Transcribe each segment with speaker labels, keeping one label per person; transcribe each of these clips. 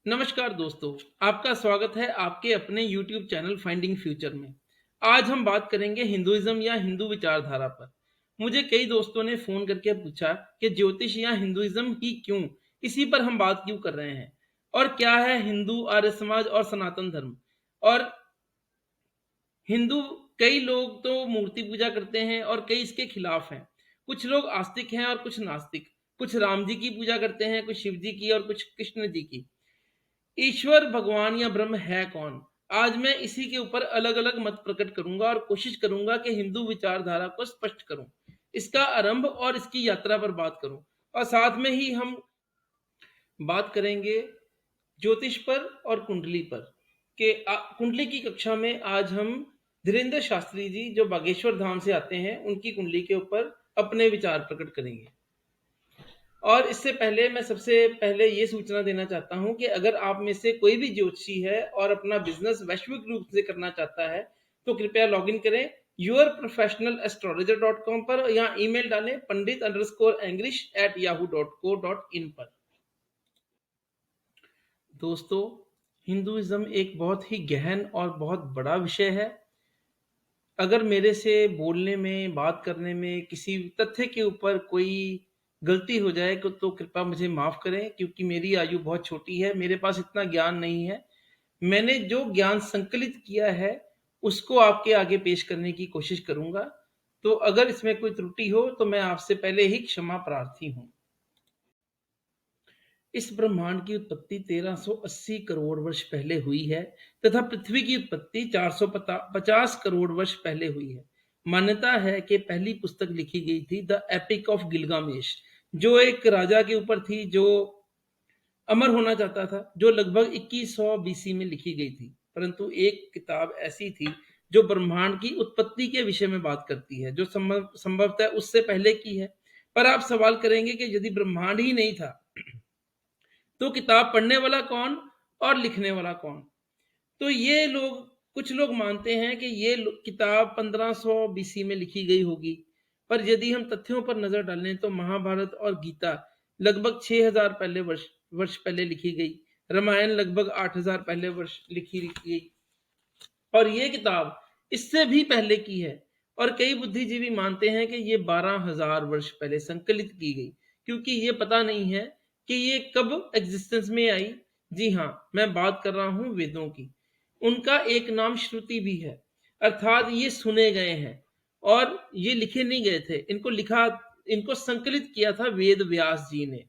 Speaker 1: नमस्कार दोस्तों, आपका स्वागत है आपके अपने YouTube चैनल फाइंडिंग फ्यूचर में। आज हम बात करेंगे हिंदुइज्म या हिंदू विचारधारा पर। मुझे कई दोस्तों ने फ़ोन करके पूछा कि ज्योतिष या हिंदुइज्म ही क्यों, इसी पर हम बात क्यों कर रहे हैं? और क्या है हिंदू, आर्य समाज और सनातन धर्म? और हिंदू कई लोग तो मूर्ति पूजा करते हैं और कई इसके खिलाफ हैं। कुछ लोग आस्तिक हैं और कुछ नास्तिक। कुछ राम जी की पूजा करते हैं, कुछ शिव जी की और कुछ कृष्ण जी की। ईश्वर भगवान या ब्रह्म है कौन? आज मैं इसी के ऊपर अलग-अलग मत प्रकट करूंगा और कोशिश करूंगा कि हिंदू विचारधारा को स्पष्ट करूं, इसका आरंभ और इसकी यात्रा पर बात करूं और साथ में ही हम बात करेंगे ज्योतिष पर और कुंडली पर। कुंडली की कक्षा में आज हम धीरेन्द्र शास्त्री जी जो बागेश्वर धाम से आते हैं उनकी कुंडली के ऊपर अपने विचार प्रकट करेंगे। और इससे पहले मैं सबसे पहले ये सूचना देना चाहता हूं कि अगर आप में से कोई भी ज्योतिषी है और अपना बिजनेस वैश्विक रूप से करना चाहता है तो कृपया लॉगिन करें yourprofessionalastrologer.com पर या ईमेल डालें pandit_english@yahoo.co.in पर। दोस्तों, हिंदुइज्म एक बहुत ही गहन और बहुत बड़ा विषय है। अगर मेरे से बोलने में, बात करने में किसी तथ्य के ऊपर कोई गलती हो जाए तो कृपया मुझे माफ़ करें क्योंकि मेरी आयु बहुत छोटी है, मेरे पास इतना ज्ञान नहीं है। मैंने जो ज्ञान संकलित किया है, उसको आपके आगे पेश करने की कोशिश करूँगा। तो अगर इसमें कोई त्रुटि हो तो मैं आपसे पहले ही क्षमा प्रार्थी हूँ। इस ब्रह्मांड की उत्पत्ति 1380 करोड़ वर्ष पहले हुई है तथा पृथ्वी की उत्पत्ति 450 करोड़ वर्ष पहले हुई है। मान्यता है कि पहली पुस्तक लिखी गई थी द एपिक ऑफ गिलगामेश, जो एक राजा के ऊपर थी जो अमर होना चाहता था, जो लगभग 2100 बीसी में लिखी गई थी। परंतु एक किताब ऐसी थी जो ब्रह्मांड की उत्पत्ति के विषय में बात करती है, जो संभवतः उससे पहले की है। पर आप सवाल करेंगे कि यदि ब्रह्मांड ही नहीं था तो किताब पढ़ने वाला कौन और लिखने वाला कौन? तो ये लोग कुछ लोग मानते हैं कि ये किताब 1500 बीसी में लिखी गई होगी, पर यदि हम तथ्यों पर नजर डालें तो महाभारत और गीता लगभग 6000 पहले वर्ष पहले लिखी गई, रामायण लगभग 8000 पहले वर्ष लिखी गई और ये किताब इससे भी पहले की है। और कई बुद्धिजीवी मानते हैं कि ये 12,000 वर्ष पहले संकलित की गई, क्योंकि ये पता नहीं है कि ये कब एग्जिस्टेंस में आई। जी हाँ, मैं बात कर रहा हूँ वेदों की। उनका एक नाम श्रुति भी है, अर्थात ये सुने गए हैं और ये लिखे नहीं गए थे। इनको संकलित किया था वेद व्यास जी ने।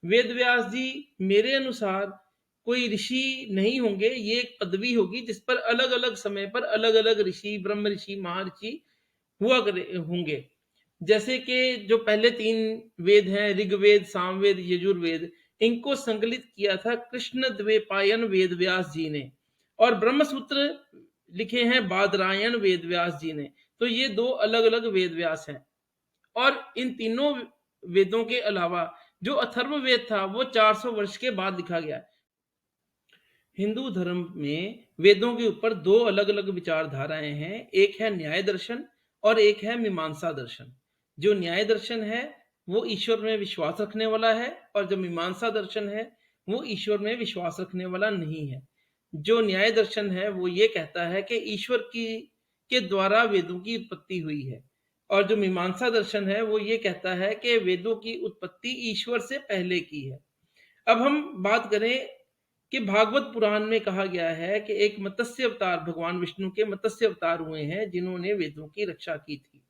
Speaker 1: वेद व्यास जी मेरे अनुसार कोई ऋषि नहीं होंगे, ये एक पदवी होगी जिस पर अलग अलग समय पर अलग अलग ऋषि, ब्रह्म ऋषि, महर्षि हुआ करे होंगे। जैसे कि जो पहले तीन वेद हैं, ऋग्वेद, सामवेद, यजुर्वेद, इनको संकलित किया था कृष्ण द्वैपायन वेद व्यास जी ने और ब्रह्म सूत्र लिखे हैं बादरायण वेद व्यास जी ने। तो ये दो अलग अलग वेद व्यास हैं और इन तीनों वेदों के अलावा जो अथर्ववेद था वो 400 वर्ष के बाद लिखा गया। हिंदू धर्म में वेदों के ऊपर दो अलग अलग विचारधाराएं हैं, एक है न्याय दर्शन और एक है मीमांसा दर्शन। जो न्याय दर्शन है वो ईश्वर में विश्वास रखने वाला है और जो मीमांसा दर्शन है वो ईश्वर में विश्वास रखने वाला नहीं है। जो न्याय दर्शन है वो ये कहता है कि ईश्वर की के द्वारा वेदों की उत्पत्ति हुई है और जो मीमांसा दर्शन है वो ये कहता है कि वेदों की उत्पत्ति ईश्वर से पहले की है। अब हम बात करें कि भागवत पुराण में कहा गया है कि एक मत्स्य अवतार, भगवान विष्णु के मत्स्य अवतार हुए हैं जिन्होंने वेदों की रक्षा की थी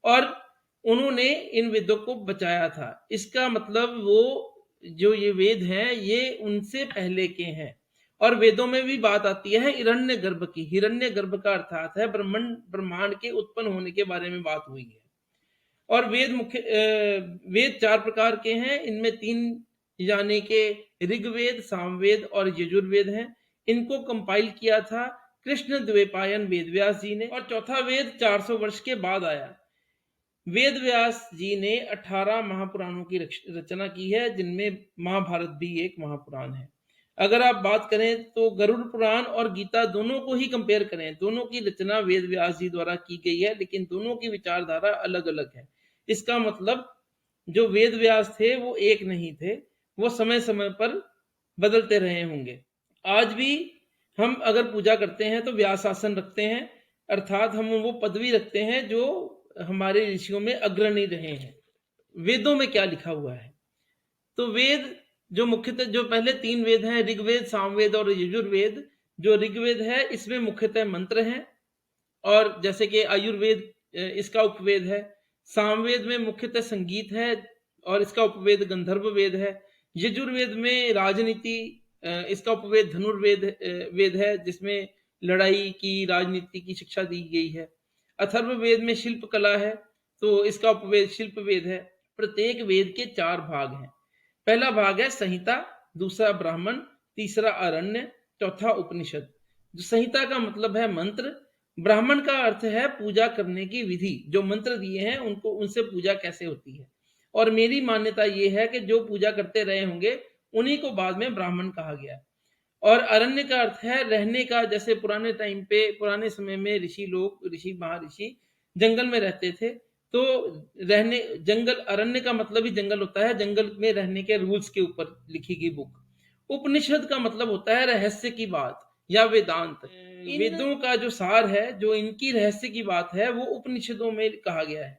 Speaker 1: और उन्होंने इन वेदों को बचाया था। इसका मतलब वो जो ये वेद हैं ये उनसे पहले के हैं। और वेदों में भी बात आती है हिरण्य गर्भ की। हिरण्य गर्भ का अर्थात है ब्रह्मांड के उत्पन्न होने के बारे में बात हुई है। और वेद चार प्रकार के हैं, इनमें तीन यानी कि ऋग्वेद, सामवेद और यजुर्वेद हैं। इनको कंपाइल किया था कृष्ण द्वैपायन वेद व्यास जी ने और चौथा वेद 400 वर्ष के बाद आया। वेद व्यास जी ने 18 महापुराणों की रचना की है, जिनमें महाभारत भी एक महापुराण है। अगर आप बात करें तो गरुड़ पुराण और गीता दोनों को ही कंपेयर करें, दोनों की रचना वेद व्यास जी द्वारा की गई है, लेकिन दोनों की विचारधारा अलग अलग है। इसका मतलब जो वेद व्यास थे वो एक नहीं थे, वो समय समय पर बदलते रहे होंगे। आज भी हम अगर पूजा करते हैं तो व्यास आसन रखते हैं, अर्थात हम वो पदवी रखते हैं जो हमारे ऋषियों में अग्रणी रहे हैं। वेदों में क्या लिखा हुआ है? तो वेद जो मुख्यतः जो पहले 3 वेद हैं, ऋग्वेद, सामवेद और यजुर्वेद। जो ऋग्वेद है इसमें मुख्यतः मंत्र हैं, और जैसे कि आयुर्वेद इसका उपवेद है। सामवेद में मुख्यतः संगीत है और इसका उपवेद गंधर्व वेद है। यजुर्वेद में राजनीति, इसका उपवेद धनुर्वेद वेद है, जिसमें लड़ाई की, राजनीति की शिक्षा दी गई है। अथर्ववेद में शिल्प कला है, तो इसका उपवेद शिल्प वेद है। प्रत्येक वेद के 4 भाग हैं। पहला भाग है संहिता, दूसरा ब्राह्मण, तीसरा अरण्य, चौथा उपनिषद। जो संहिता का मतलब है मंत्र, ब्राह्मण का अर्थ है पूजा करने की विधि, जो मंत्र दिए हैं उनको, उनसे पूजा कैसे होती है। और मेरी मान्यता ये है कि जो पूजा करते रहे होंगे उन्हीं को बाद में ब्राह्मण कहा गया। और अरण्य का अर्थ है रहने का, जैसे पुराने टाइम पे, पुराने समय में ऋषि लोग, ऋषि महर्षि जंगल में रहते थे, तो रहने, जंगल, अरण्य का मतलब ही जंगल होता है, जंगल में रहने के रूल्स के ऊपर लिखी गई बुक। उपनिषद का मतलब होता है रहस्य की बात या वेदांत। वेदों का जो सार है, जो इनकी रहस्य की बात है, वो उपनिषदों में कहा गया है।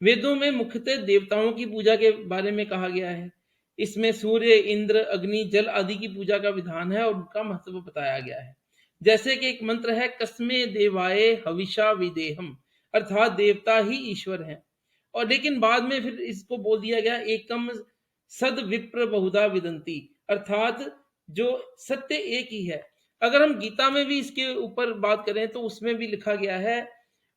Speaker 1: वेदों में मुख्यतः देवताओं की पूजा के बारे में कहा गया है। इसमें सूर्य, इंद्र, अग्नि, जल आदि की पूजा का विधान है और उनका महत्व बताया गया है। जैसे कि एक मंत्र है, कस्मे देवाये हविषा विदेहम, अर्थात देवता ही ईश्वर हैं। और लेकिन बाद में फिर इसको बोल दिया गया एकम सद विप्र बहुधा विदंती, अर्थात जो सत्य एक ही है। अगर हम गीता में भी इसके ऊपर बात करें तो उसमें भी लिखा गया है,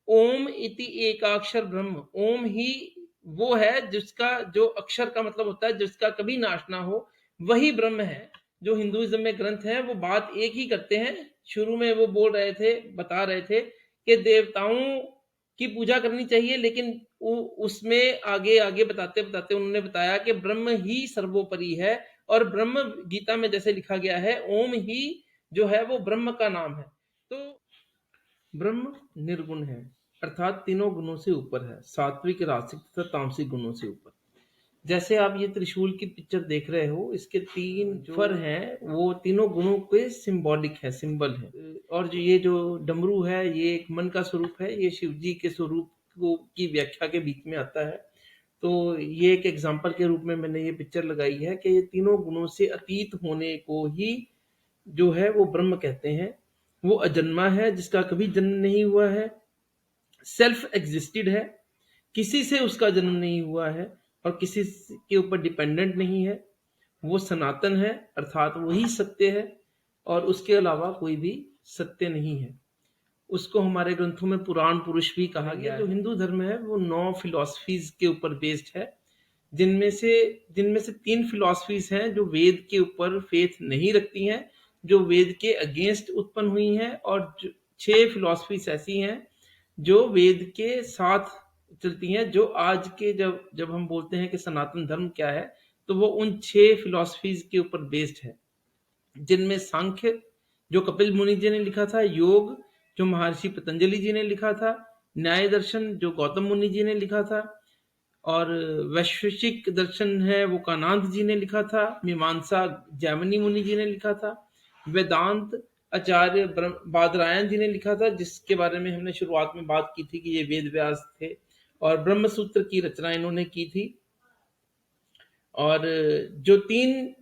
Speaker 1: ओम इति एकाक्षर ब्रह्म। ओम ही वो है जिसका, जो अक्षर का मतलब होता है जिसका कभी नाश ना हो, वही ब्रह्म है। जो हिंदुइज्म में ग्रंथ है वो बात एक ही करते हैं। शुरू में वो बोल रहे थे, बता रहे थे कि देवताओं की पूजा करनी चाहिए, लेकिन उसमें आगे आगे बताते बताते उन्होंने बताया कि ब्रह्म ही सर्वोपरि है। और ब्रह्म, गीता में जैसे लिखा गया है, ओम ही जो है वो ब्रह्म का नाम है। तो ब्रह्म निर्गुण है, अर्थात तीनों गुणों से ऊपर है, सात्विक, रासिक तथा तामसिक गुणों से ऊपर। जैसे आप ये त्रिशूल की पिक्चर देख रहे हो, इसके 3 फर हैं, वो तीनों गुणों के सिंबॉलिक है, सिंबल है। और जो ये जो डमरू है, ये एक मन का स्वरूप है, ये शिव जी के स्वरूप को की व्याख्या के बीच में आता है। तो ये एक एग्जाम्पल के रूप में मैंने ये पिक्चर लगाई है कि ये तीनों गुणों से अतीत होने को ही जो है वो ब्रह्म कहते हैं। वो अजन्मा है, जिसका कभी जन्म नहीं हुआ है, सेल्फ एग्जिस्टेड है, किसी से उसका जन्म नहीं हुआ है और किसी के ऊपर डिपेंडेंट नहीं है। वो सनातन है, अर्थात वही सत्य है और उसके अलावा कोई भी सत्य नहीं है। उसको हमारे ग्रंथों में पुराण पुरुष भी कहा गया है। जो हिंदू धर्म है वो 9 फिलॉसफीज के ऊपर बेस्ड है, जिनमें से 3 फिलॉसफीज हैं जो वेद के ऊपर फेथ नहीं रखती हैं, जो वेद के अगेंस्ट उत्पन्न हुई हैं, और 6 फिलॉसफीज ऐसी हैं जो वेद के साथ चलती हैं। जो आज के, जब जब हम बोलते हैं कि सनातन धर्म क्या है, तो वो उन 6 फिलॉसफीज के ऊपर बेस्ड है, जिनमें सांख्य जो कपिल मुनि जी ने लिखा था, योग जो महर्षि पतंजलि जी ने लिखा था, न्याय दर्शन जो गौतम मुनि जी ने लिखा था, और वैशेषिक दर्शन है वो कानाद जी ने लिखा था, मीमांसा जैमिनी मुनि जी ने लिखा था, वेदांत आचार्य बादरायण जी ने लिखा था, जिसके बारे में हमने शुरुआत में बात की थी कि ये वेद व्यास थे, और ब्रह्म सूत्र की रचना इन्होंने की थी। और जो 3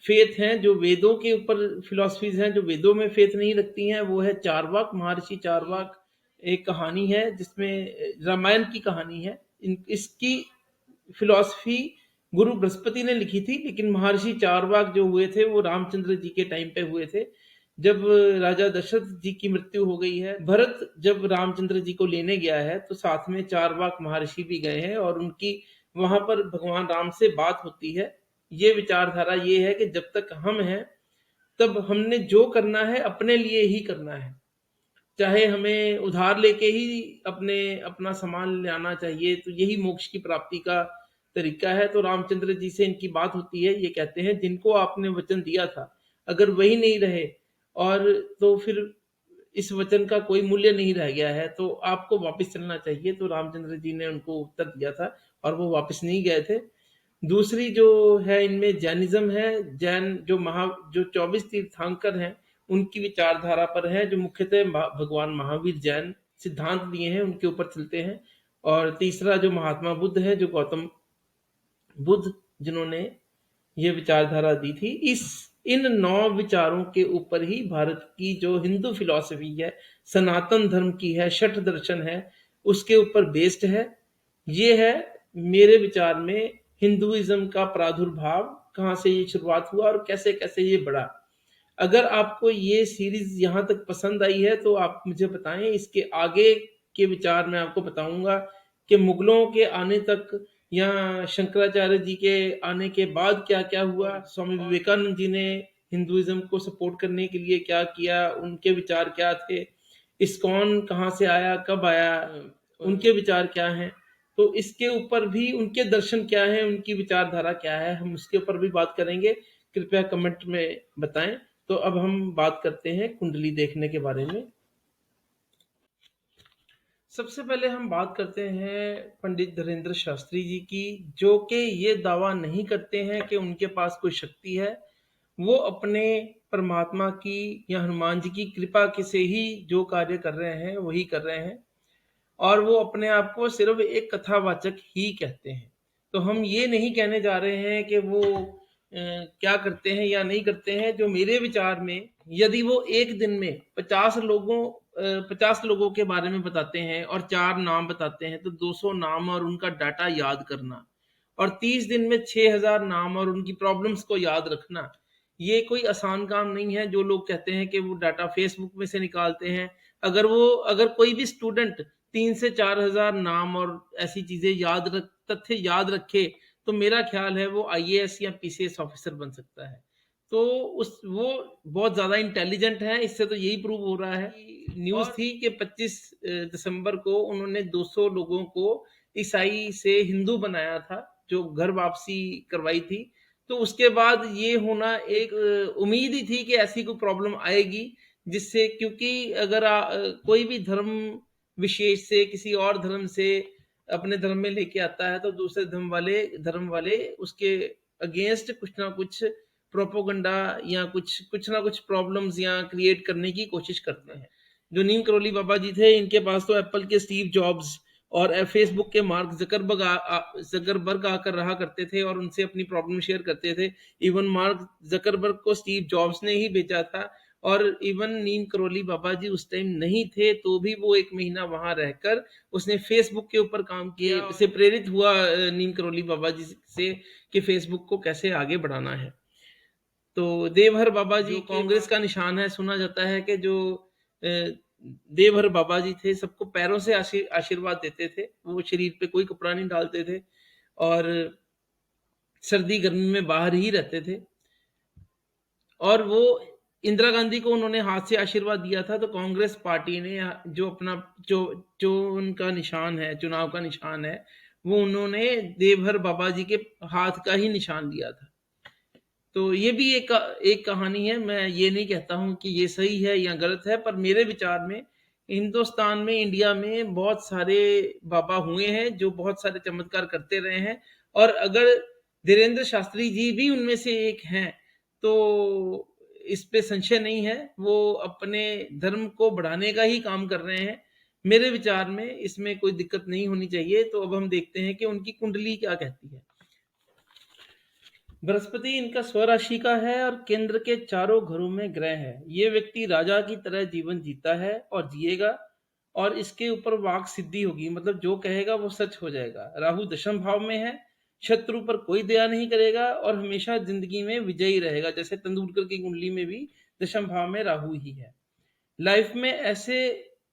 Speaker 1: फेथ हैं जो वेदों के ऊपर फिलॉसफीज हैं, जो वेदों में फेथ नहीं रखती हैं, वो है चारवाक, महर्षि चारवाक। एक कहानी है जिसमें रामायण की कहानी है, इसकी फिलॉसफी गुरु बृहस्पति ने लिखी थी, लेकिन महर्षि चारवाक जो हुए थे वो रामचंद्र जी के टाइम पे हुए थे, जब राजा दशरथ जी की मृत्यु हो गई है। भरत जब रामचंद्र जी को लेने गया है तो साथ में चारवाक महर्षि भी गए हैं, और उनकी वहां पर भगवान राम से बात होती है। ये विचारधारा ये है कि जब तक हम हैं तब हमने जो करना है अपने लिए ही करना है, चाहे हमें उधार लेके ही अपना सामान लाना चाहिए, तो यही मोक्ष की प्राप्ति का तरीका है। तो रामचंद्र जी से इनकी बात होती है, ये कहते हैं जिनको आपने वचन दिया था अगर वही नहीं रहे, और तो फिर इस वचन का कोई मूल्य नहीं रह गया है, तो आपको वापस चलना चाहिए। तो रामचंद्र जी ने उनको उत्तर दिया था और वो वापस नहीं गए थे। दूसरी जो है इनमें जैनिज़्म है, जैन जो 24 तीर्थंकर हैं, उनकी विचारधारा पर है, जो मुख्यतः भगवान महावीर जैन सिद्धांत दिए हैं, उनके ऊपर चलते हैं। और तीसरा जो महात्मा बुद्ध है, जो गौतम बुद्ध जिन्होंने ये विचारधारा दी थी, इन 9 विचारों के ऊपर ही भारत की जो हिंदू फिलॉसफी है, सनातन धर्म की है, शठ दर्शन है, उसके ऊपर बेस्ड है। ये है मेरे विचार में हिंदुइज्म का प्रादुर्भाव, कहाँ से ये शुरुआत हुआ और कैसे-कैसे ये बढ़ा। अगर आपको ये सीरीज़ यहाँ तक पसंद आई है तो आप मुझे बताएँ, इसके आगे के विचार मैं आपको बताऊँगा कि मुगलों के आने तक या शंकराचार्य जी के आने के बाद क्या-क्या हुआ, स्वामी विवेकानंद जी ने हिंदुइज्म को सपोर्ट करने के लिए क्या किया, उनके विचार क्या थे, इस्कॉन कहाँ से आया, कब आया, उनके विचार क्या हैं। तो इसके ऊपर भी उनके दर्शन क्या हैं, उनकी विचारधारा क्या है, हम उसके ऊपर भी बात करेंगे। कृपया कमेंट में बताएँ। तो अब हम बात करते हैं कुंडली देखने के बारे में। सबसे पहले हम बात करते हैं पंडित धीरेन्द्र शास्त्री जी की, जो कि ये दावा नहीं करते हैं कि उनके पास कोई शक्ति है। वो अपने परमात्मा की या हनुमान जी की कृपा के से ही जो कार्य कर रहे हैं, वही कर रहे हैं। और वो अपने आप को सिर्फ एक कथावाचक ही कहते हैं। तो हम ये नहीं कहने जा रहे हैं कि वो क्या करते हैं या नहीं करते हैं। जो मेरे विचार में, यदि वो एक दिन में 50 लोगों के बारे में बताते हैं और 4 नाम बताते हैं, तो 200 नाम और उनका डाटा याद करना और 30 दिन में 6000 नाम और उनकी प्रॉब्लम्स को याद रखना, ये कोई आसान काम नहीं है। जो लोग कहते हैं कि वो डाटा फेसबुक में से निकालते हैं, अगर कोई भी स्टूडेंट 3 से 4000 नाम और ऐसी चीजें तथ्य याद रखे, तो मेरा ख्याल है वो आईएएस या पीसीएस ऑफिसर बन सकता है। तो वो बहुत ज्यादा इंटेलिजेंट है। इससे तो यही प्रूव हो रहा है। न्यूज थी कि 25 दिसंबर को उन्होंने 200 लोगों को ईसाई से हिंदू बनाया था, जो घर वापसी करवाई थी। तो उसके बाद ये होना एक उम्मीद ही थी कि ऐसी कोई प्रॉब्लम आएगी, जिससे, क्योंकि अगर कोई भी धर्म विशेष से किसी और धर्म से अपने धर्म में लेके आता है, तो दूसरे धर्म वाले उसके अगेंस्ट कुछ ना कुछ प्रोपोगंडा या कुछ ना कुछ प्रॉब्लम्स या क्रिएट करने की कोशिश करते हैं। जो नीम करोली बाबा जी थे, इनके पास तो एप्पल के स्टीव जॉब्स और फेसबुक के मार्क जकरबर्ग आकर रहा करते थे और उनसे अपनी प्रॉब्लम शेयर करते थे। इवन मार्क जकरबर्ग को स्टीव जॉब्स ने ही बेचा था। और इवन नीम करोली बाबा जी उस टाइम नहीं थे, तो भी वो 1 महीना वहां रहकर उसने फेसबुक के ऊपर काम किया। से प्रेरित हुआ नीम करोली बाबा जी से कि फेसबुक को कैसे आगे बढ़ाना है। तो देवहर बाबा जी कांग्रेस का निशान है। सुना जाता है कि जो देवहर बाबा जी थे, सबको पैरों से आशीर्वाद देते थे। वो शरीर पे कोई कपड़ा नहीं डालते थे और सर्दी गर्मी में बाहर ही रहते थे। और वो इंदिरा गांधी को उन्होंने हाथ से आशीर्वाद दिया था। तो कांग्रेस पार्टी ने जो अपना जो जो उनका निशान है, चुनाव का निशान है, वो उन्होंने देवहर बाबा जी के हाथ का ही निशान लिया था। तो ये भी एक कहानी है। मैं ये नहीं कहता हूँ कि ये सही है या गलत है, पर मेरे विचार में हिंदुस्तान में, इंडिया में बहुत सारे बाबा हुए हैं जो बहुत सारे चमत्कार करते रहे हैं। और अगर धीरेन्द्र शास्त्री जी भी उनमें से एक हैं, तो इस पे संशय नहीं है, वो अपने धर्म को बढ़ाने का ही काम कर रहे हैं। मेरे विचार में इसमें कोई दिक्कत नहीं होनी चाहिए। तो अब हम देखते हैं कि उनकी कुंडली क्या कहती है। बृहस्पति इनका स्वराशि का है और केंद्र के चारों घरों में ग्रह है। ये व्यक्ति राजा की तरह जीवन जीता है और जिएगा, और इसके ऊपर वाक सिद्धि होगी, मतलब जो कहेगा वो सच हो जाएगा। राहु दशम भाव में है, शत्रु पर कोई दया नहीं करेगा और हमेशा जिंदगी में विजयी रहेगा। जैसे तेंदुलकर की कुंडली में भी दशम भाव में राहु ही है। लाइफ में ऐसे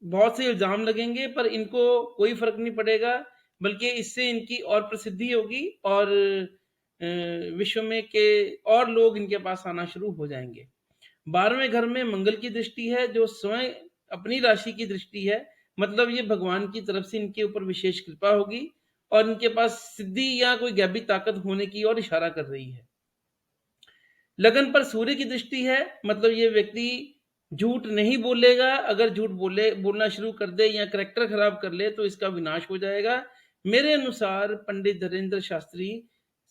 Speaker 1: बहुत से इल्जाम लगेंगे, पर इनको कोई फर्क नहीं पड़ेगा, बल्कि इससे इनकी और प्रसिद्धि होगी और विश्व में के और लोग इनके पास आना शुरू हो जाएंगे। 12वें घर में मंगल की दृष्टि है, जो स्वयं अपनी राशि की दृष्टि है। मतलब ये भगवान की तरफ से इनके ऊपर विशेष कृपा होगी और इनके पास सिद्धि या कोई गैबी ताकत होने की ओर इशारा कर रही है। लगन पर सूर्य की दृष्टि है, मतलब ये व्यक्ति झूठ नहीं बोलेगा। अगर बोलना शुरू कर दे या करैक्टर खराब कर ले, तो इसका विनाश हो जाएगा। मेरे अनुसार पंडित धीरेन्द्र शास्त्री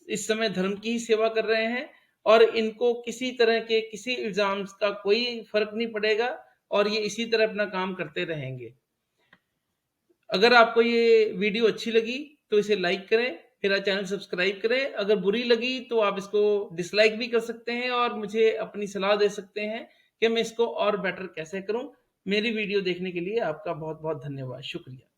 Speaker 1: इस समय धर्म की ही सेवा कर रहे हैं और इनको किसी तरह के किसी इल्ज़ाम्स का कोई फ़र्क नहीं पड़ेगा और ये इसी तरह अपना काम करते रहेंगे। अगर आपको ये वीडियो अच्छी लगी तो इसे लाइक करें, मेरा चैनल सब्सक्राइब करें। अगर बुरी लगी तो आप इसको डिसलाइक भी कर सकते हैं और मुझे अपनी सलाह दे सकते हैं कि मैं इसको और बेटर कैसे करूँ। मेरी वीडियो देखने के लिए आपका बहुत-बहुत धन्यवाद। शुक्रिया।